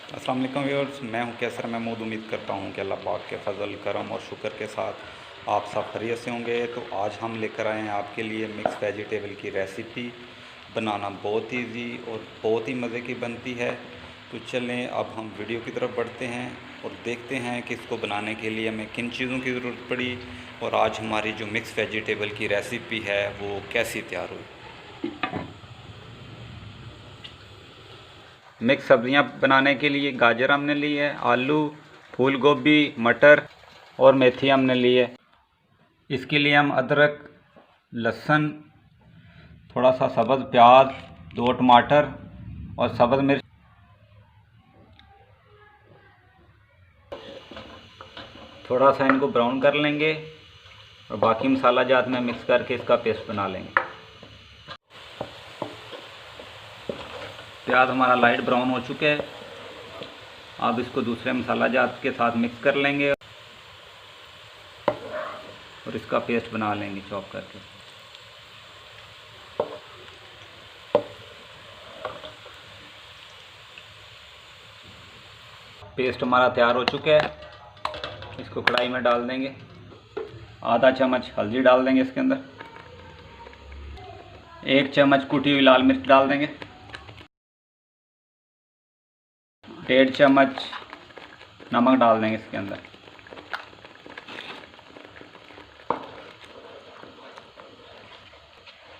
अस्सलाम वालेकुम व्यूअर्स, मैं हूं कैसर महमूद। उम्मीद करता हूं कि अल्लाह पाक के फ़ज़ल करम और शुक्र के साथ आप सब खैरियत से होंगे। तो आज हम लेकर आए हैं आपके लिए मिक्स वेजिटेबल की रेसिपी। बनाना बहुत ईजी और बहुत ही मज़े की बनती है। तो चलें अब हम वीडियो की तरफ बढ़ते हैं और देखते हैं कि इसको बनाने के लिए हमें किन चीज़ों की ज़रूरत पड़ी और आज हमारी जो मिक्स वेजिटेबल की रेसिपी है वो कैसी तैयार हुई। मिक्स सब्ज़ियाँ बनाने के लिए गाजर हमने ली है, आलू, फूल गोभी, मटर और मेथी हमने ली है। इसके लिए हम अदरक, लहसुन, थोड़ा सा सब्ज़ प्याज, 2 टमाटर और सब्ज़ मिर्च, थोड़ा सा इनको ब्राउन कर लेंगे और बाकी मसाला जात में मिक्स करके इसका पेस्ट बना लेंगे। प्याज हमारा लाइट ब्राउन हो चुका है। अब इसको दूसरे मसाला जात के साथ मिक्स कर लेंगे और इसका पेस्ट बना लेंगे चॉप करके। पेस्ट हमारा तैयार हो चुका है। इसको कढ़ाई में डाल देंगे। आधा चम्मच हल्दी डाल देंगे इसके अंदर। 1 चम्मच कुटी हुई लाल मिर्च डाल देंगे। 1.5 चम्मच नमक डाल देंगे इसके अंदर।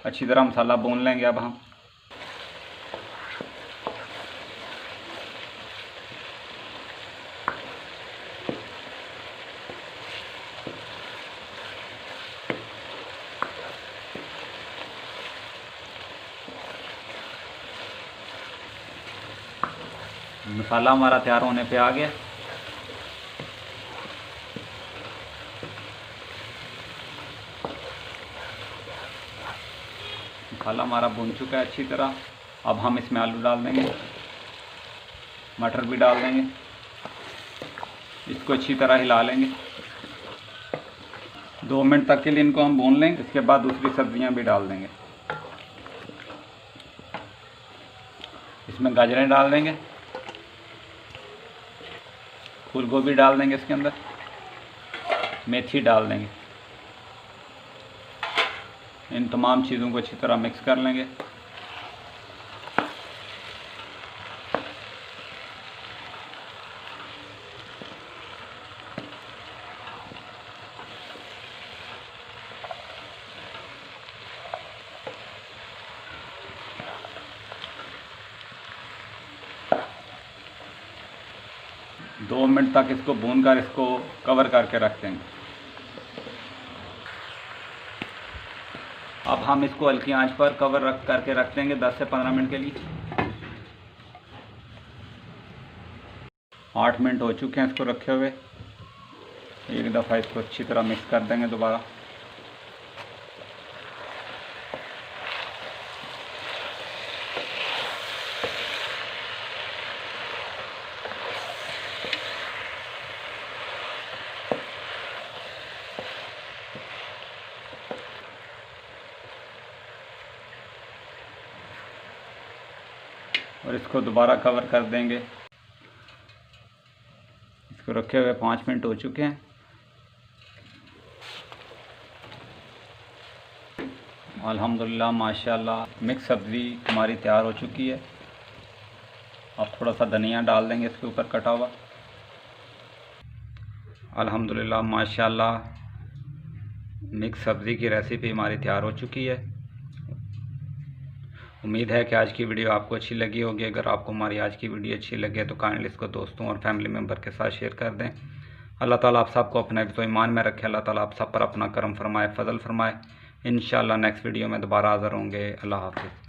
अच्छी तरह मसाला भून लेंगे। अब हम मसाला हमारा तैयार होने पे आ गया। मसाला हमारा भून चुका है अच्छी तरह। अब हम इसमें आलू डाल देंगे, मटर भी डाल देंगे। इसको अच्छी तरह हिला लेंगे। 2 मिनट तक के लिए इनको हम भून लेंगे। इसके बाद दूसरी सब्जियां भी डाल देंगे। इसमें गाजरें डाल देंगे, फूल गोभी डाल देंगे इसके अंदर, मेथी डाल देंगे। इन तमाम चीज़ों को अच्छी तरह मिक्स कर लेंगे। दो मिनट तक इसको भून कर इसको कवर करके रख देंगे। अब हम इसको हल्की आंच पर कवर करके रख देंगे 10 से 15 मिनट के लिए। 8 मिनट हो चुके हैं इसको रखे हुए। एक दफ़ा इसको अच्छी तरह मिक्स कर देंगे दोबारा। और इसको दोबारा कवर कर देंगे। इसको रखे हुए 5 मिनट हो चुके हैं। अल्हम्दुलिल्लाह माशाल्लाह मिक्स सब्ज़ी हमारी तैयार हो चुकी है। अब थोड़ा सा धनिया डाल देंगे इसके ऊपर कटा हुआ। अल्हम्दुलिल्लाह माशाल्लाह मिक्स सब्ज़ी की रेसिपी हमारी तैयार हो चुकी है। उम्मीद है कि आज की वीडियो आपको अच्छी लगी होगी। अगर आपको हमारी आज की वीडियो अच्छी लगे तो काइंडली इसको दोस्तों और फैमिली मेम्बर के साथ शेयर कर दें। अल्लाह ताला आप सबको अपने हिफ्ज़ व ईमान में रखे। अल्लाह ताला आप सब पर अपना करम फरमाए, फ़ज़ल फरमाए। इंशाअल्लाह नेक्स्ट वीडियो में दोबारा हाज़िर होंगे। अल्लाह हाफ़िज़।